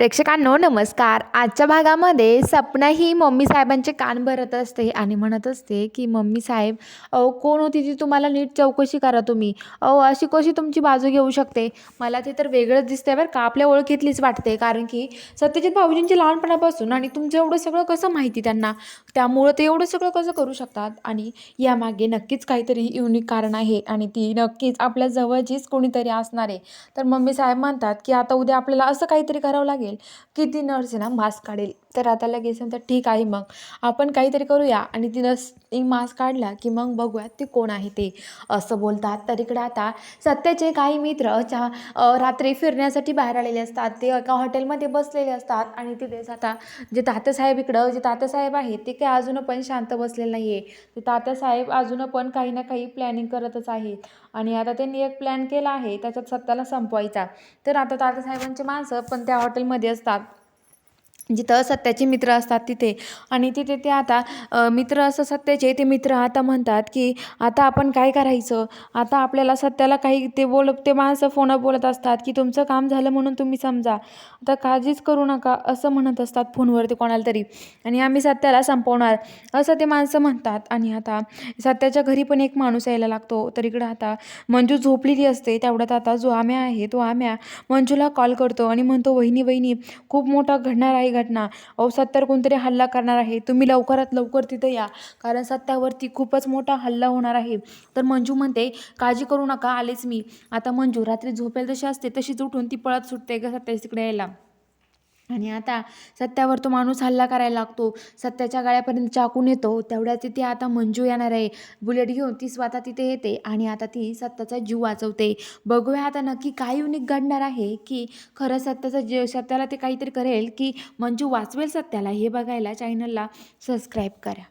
प्रेक्षकांनो नमस्कार. आजच्या भागामध्ये सपना ही मम्मी साहेबांचे कान भरत असते आणि म्हणत असते की मम्मी साहेब, अहो कोण होती ती, तुम्हाला नीट चौकशी करा तुम्ही. अहो अशी कशी तुमची बाजू घेऊ शकते. मला ते तर वेगळंच दिसतंय बरं का, आपल्या ओळखीतलीच वाटते. कारण की सत्यजित भाऊजींची लहानपणापासून आणि तुमचं एवढं सगळं कसं माहिती त्यांना, त्यामुळं ते एवढं सगळं कसं करू शकतात. आणि यामागे नक्कीच काहीतरी युनिक कारण आहे आणि ती नक्कीच आपल्या जवळचीच कोणीतरी असणार आहे. तर मम्मी साहेब म्हणतात की आता उद्या आपल्याला असं काहीतरी करावं लागेल की ती नर्स आहे ना मास्क काढेल. तर आता लगेच म्हणतात ठीक आहे, मग आपण काहीतरी करूया. आणि ती नर्स मास्क काढला की मग बघूया ते कोण आहे ते, असं बोलतात. तर इकडे आता सत्याचे काही मित्र रात्री फिरण्यासाठी बाहेर आलेले असतात. ते एका हॉटेलमध्ये बसलेले असतात आणि तिथेच आता जे तात्यासाहेब आहेत ते काही अजून पण शांत बसलेले नाही आहे. ते तात्यासाहेब अजून पण काही ना काही प्लॅनिंग करतच आहेत. आणि आता त्यांनी एक प्लॅन केला आहे त्याच्यात सत्याला संपवायचा. तर आता तात्यासाहेबांची माणसं पण त्या हॉटेलमध्ये असतात जिथं सत्याचे मित्र असतात तिथे. आणि तिथे ते आता मित्र असं सत्याचे ते मित्र आता म्हणतात की आता आपण काय करायचं. आता आपल्याला सत्याला काही ते माणसं फोनवर बोलत असतात की तुमचं काम झालं म्हणून तुम्ही समजा, आता काळजीच करू नका असं म्हणत असतात फोनवरती कोणाला तरी. आणि आम्ही सत्याला संपवणार असं ते माणसं म्हणतात. आणि आता सत्याच्या घरी पण एक माणूस यायला लागतो. तर इकडं आता मंजू झोपलेली असते. तेवढ्यात आता जो आम्या आहे तो आम्या मंजूला कॉल करतो आणि म्हणतो, वहिनी वहिनी खूप मोठा घडणार आहे घटना. अहो सत्यावर कोणतरी हल्ला करणार आहे, तुम्ही लवकरात लवकर तिथे या, कारण सत्यावरती खूपच मोठा हल्ला होणार आहे. तर मंजू म्हणते काळजी करू नका, आलेच मी. आता मंजू रात्री झोपेल जशी असते तशीच उठून ती पळत सुटते का सत्या तिकडे यायला. आणि आता सत्यावर तो माणूस हल्ला करायला लागतो. सत्याच्या गळ्यापर्यंत चाकून येतो. तेवढ्यात तिथे आता मंजू येणार आहे बुलेट घेऊन. ती स्वतः तिथे येते आणि आता ती सत्याचा जीव वाचवते. बघूया आता नक्की काय युनिक घडणार आहे, की खरं सत्याला ते काहीतरी करेल की मंजू वाचवेल सत्याला. हे बघायला चॅनलला सबस्क्राईब करा.